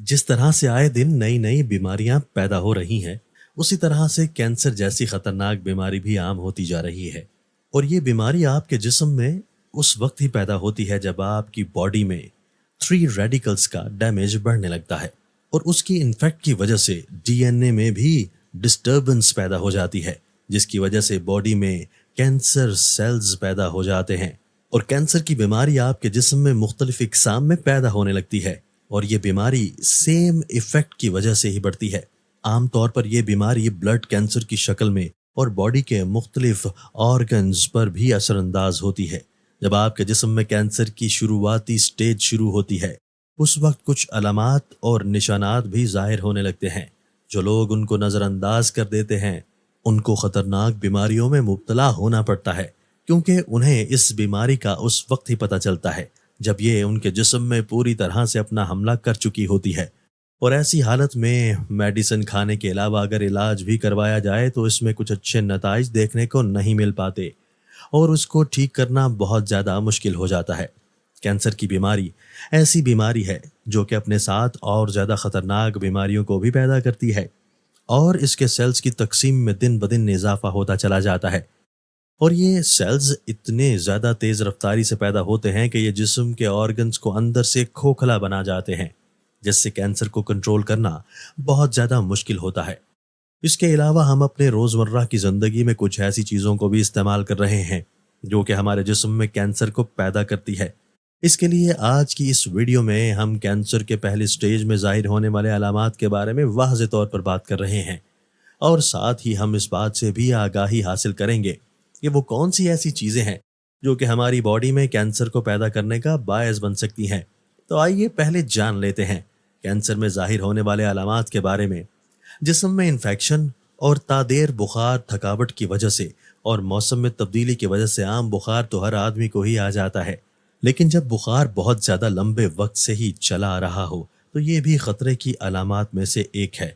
जिस तरह से आए दिन नई नई बीमारियां पैदा हो रही हैं, उसी तरह से कैंसर जैसी खतरनाक बीमारी भी आम होती जा रही है। और ये बीमारी आपके जिस्म में उस वक्त ही पैदा होती है जब आपकी बॉडी में फ्री रेडिकल्स का डैमेज बढ़ने लगता है, और उसकी इन्फेक्ट की वजह से डीएनए में भी डिस्टर्बेंस पैदा हो जाती है, जिसकी वजह से बॉडी में कैंसर सेल्स पैदा हो जाते हैं। और कैंसर की बीमारी आपके जिस्म में मुख्तलिफ इकसाम में पैदा होने लगती है, और ये बीमारी सेम इफेक्ट की वजह से ही बढ़ती है। आमतौर पर यह बीमारी ब्लड कैंसर की शक्ल में और बॉडी के मुख्तलिफ ऑर्गन्स पर भी असरअंदाज होती है। जब आपके जिस्म में कैंसर की शुरुआती स्टेज शुरू होती है, उस वक्त कुछ अलामात और निशानात भी जाहिर होने लगते हैं। जो लोग उनको नज़रअंदाज कर देते हैं, उनको खतरनाक बीमारियों में मुब्तला होना पड़ता है, क्योंकि उन्हें इस बीमारी का उस वक्त ही पता चलता है जब ये उनके जिस्म में पूरी तरह से अपना हमला कर चुकी होती है। और ऐसी हालत में मेडिसिन खाने के अलावा अगर इलाज भी करवाया जाए तो इसमें कुछ अच्छे नताइज देखने को नहीं मिल पाते, और उसको ठीक करना बहुत ज़्यादा मुश्किल हो जाता है। कैंसर की बीमारी ऐसी बीमारी है जो कि अपने साथ और ज़्यादा ख़तरनाक बीमारियों को भी पैदा करती है, और इसके सेल्स की तकसीम में दिन ब दिन इजाफा होता चला जाता है। और ये सेल्स इतने ज़्यादा तेज़ रफ्तारी से पैदा होते हैं कि ये जिस्म के ऑर्गन्स को अंदर से खोखला बना जाते हैं, जिससे कैंसर को कंट्रोल करना बहुत ज़्यादा मुश्किल होता है। इसके अलावा हम अपने रोज़मर्रा की ज़िंदगी में कुछ ऐसी चीज़ों को भी इस्तेमाल कर रहे हैं जो कि हमारे जिस्म में कैंसर को पैदा करती है। इसके लिए आज की इस वीडियो में हम कैंसर के पहले स्टेज में ज़ाहिर होने वाले अलामात के बारे में वाज़ेह तौर पर बात कर रहे हैं, और साथ ही हम इस बात से भी आगाही हासिल करेंगे कि वो कौन सी ऐसी चीज़ें हैं जो कि हमारी बॉडी में कैंसर को पैदा करने का बायस बन सकती हैं। तो आइए पहले जान लेते हैं कैंसर में ज़ाहिर होने वाले अलामात के बारे में। जिस्म में इन्फेक्शन और तादेर बुखार थकावट की वजह से और मौसम में तब्दीली की वजह से आम बुखार तो हर आदमी को ही आ जाता है, लेकिन जब बुखार बहुत ज़्यादा लंबे वक्त से ही चला आ रहा हो तो ये भी ख़तरे की अलामात में से एक है।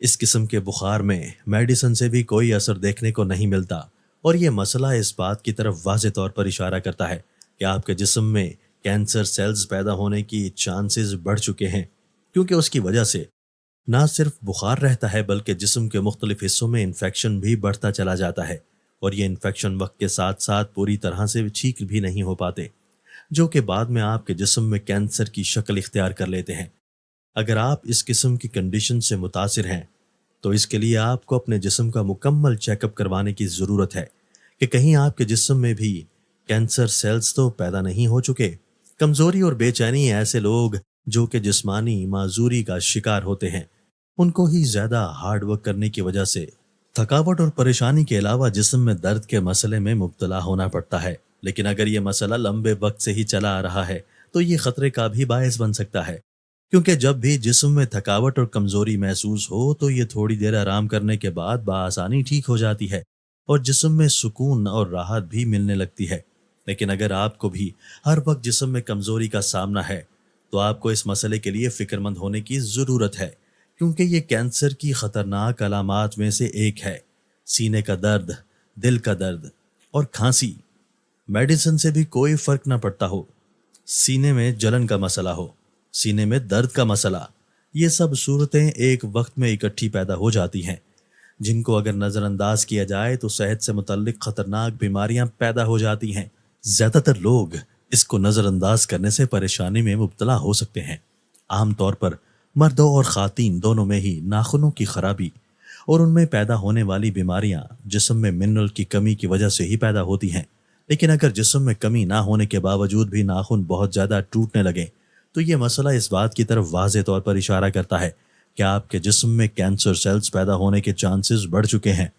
इस किस्म के बुखार में मेडिसिन से भी कोई असर देखने को नहीं मिलता, और ये मसला इस बात की तरफ वाज़ेह तौर पर इशारा करता है कि आपके जिस्म में कैंसर सेल्स पैदा होने की चांसेस बढ़ चुके हैं, क्योंकि उसकी वजह से ना सिर्फ बुखार रहता है बल्कि जिस्म के मुख्तलिफ हिस्सों में इन्फेक्शन भी बढ़ता चला जाता है, और ये इन्फेक्शन वक्त के साथ साथ पूरी तरह से ठीक भी नहीं हो पाते, जो कि बाद में आपके जिस्म में कैंसर की शक्ल इख्तियार कर लेते हैं। अगर आप इस किस्म की कंडीशन से मुतासिर हैं तो इसके लिए आपको अपने जिस्म का मुकम्मल चेकअप करवाने की ज़रूरत है कि कहीं आपके जिस्म में भी कैंसर सेल्स तो पैदा नहीं हो चुके। कमज़ोरी और बेचैनी ऐसे लोग जो कि जिस्मानी माजूरी का शिकार होते हैं, उनको ही ज़्यादा हार्ड वर्क करने की वजह से थकावट और परेशानी के अलावा जिस्म में दर्द के मसले में मुब्तला होना पड़ता है। लेकिन अगर ये मसला लंबे वक्त से ही चला आ रहा है तो ये ख़तरे का भी बायस बन सकता है, क्योंकि जब भी जिस्म में थकावट और कमज़ोरी महसूस हो तो ये थोड़ी देर आराम करने के बाद बआसानी ठीक हो जाती है और जिस्म में सुकून और राहत भी मिलने लगती है। लेकिन अगर आपको भी हर वक्त जिस्म में कमज़ोरी का सामना है तो आपको इस मसले के लिए फ़िक्रमंद होने की ज़रूरत है, क्योंकि ये कैंसर की ख़तरनाक अलामात में से एक है। सीने का दर्द, दिल का दर्द और खांसी, मेडिसिन से भी कोई फ़र्क ना पड़ता हो, सीने में जलन का मसला हो, सीने में दर्द का मसला, ये सब सूरतें एक वक्त में इकट्ठी पैदा हो जाती हैं, जिनको अगर नज़रअंदाज किया जाए तो सेहत से मुतल्लिक ख़तरनाक बीमारियां पैदा हो जाती हैं। ज़्यादातर लोग इसको नज़रअंदाज करने से परेशानी में मुब्तला हो सकते हैं। आमतौर पर मर्दों और ख़ातीन दोनों में ही नाखूनों की खराबी और उनमें पैदा होने वाली बीमारियां जिस्म में मिनरल की कमी की वजह से ही पैदा होती हैं। लेकिन अगर जिस्म में कमी ना होने के बावजूद भी नाखून बहुत ज़्यादा टूटने लगे तो ये मसला इस बात की तरफ वाज़ेह तौर पर इशारा करता है कि आपके जिस्म में कैंसर सेल्स पैदा होने के चांसेस बढ़ चुके हैं।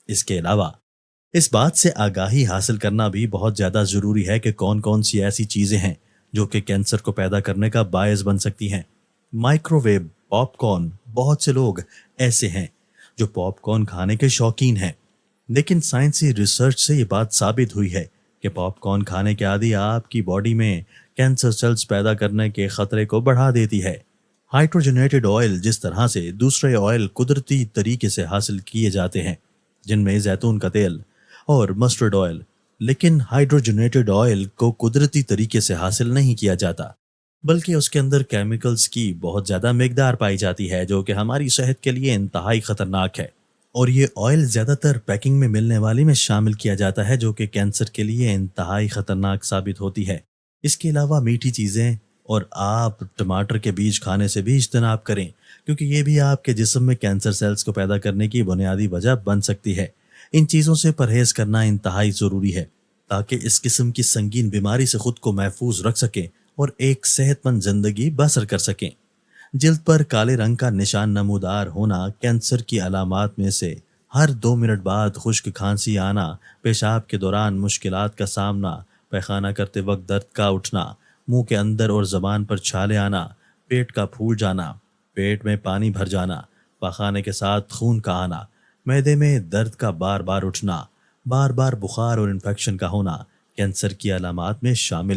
इसके अलावा इस बात से आगाही हासिल करना भी बहुत ज़्यादा ज़रूरी है कि कौन कौन सी ऐसी चीज़ें हैं जो कि कैंसर को पैदा करने का बायस बन सकती हैं। माइक्रोवेव पॉपकॉर्न, बहुत से लोग ऐसे हैं जो पॉपकॉर्न खाने के शौकीन हैं, लेकिन साइंसी रिसर्च से ये बात साबित हुई है कि पॉपकॉर्न खाने के आदि आपकी बॉडी में कैंसर सेल्स पैदा करने के ख़तरे को बढ़ा देती है। हाइड्रोजनेटेड ऑयल, जिस तरह से दूसरे ऑयल कुदरती तरीके से हासिल किए जाते हैं, जिनमें जैतून का तेल और मस्टर्ड ऑयल, लेकिन हाइड्रोजनेटेड ऑयल को कुदरती तरीके से हासिल नहीं किया जाता। بلکہ اس کے اندر کیمیکلز کی بہت زیادہ مقدار پائی جاتی ہے جو کہ ہماری صحت کے لیے انتہائی خطرناک ہے۔ اور یہ آئل زیادہ تر پیکنگ میں ملنے والی میں شامل کیا جاتا ہے جو کہ کینسر کے لیے انتہائی خطرناک ثابت ہوتی ہے۔ اس کے علاوہ میٹھی چیزیں اور آپ ٹماٹر کے بیج کھانے سے بھی اجتناب کریں، کیونکہ یہ بھی آپ کے جسم میں کینسر سیلز کو پیدا کرنے کی بنیادی وجہ بن سکتی ہے۔ ان چیزوں سے پرہیز کرنا انتہائی ضروری ہے تاکہ اس قسم کی سنگین بیماری سے خود کو محفوظ رکھ سکیں اور ایک صحت مند زندگی بسر کر سکیں۔ جلد پر کالے رنگ کا نشان نمودار ہونا کینسر کی علامات میں سے، ہر 2 منٹ بعد خشک کھانسی آنا، پیشاب کے دوران مشکلات کا سامنا، پیخانہ کرتے وقت درد کا اٹھنا، منہ کے اندر اور زبان پر چھالے آنا، پیٹ کا پھول جانا، پیٹ میں پانی بھر جانا، پخانے کے ساتھ خون کا آنا، معدے میں درد کا بار بار اٹھنا، بار بار بخار اور انفیکشن کا ہونا کینسر کی علامات میں شامل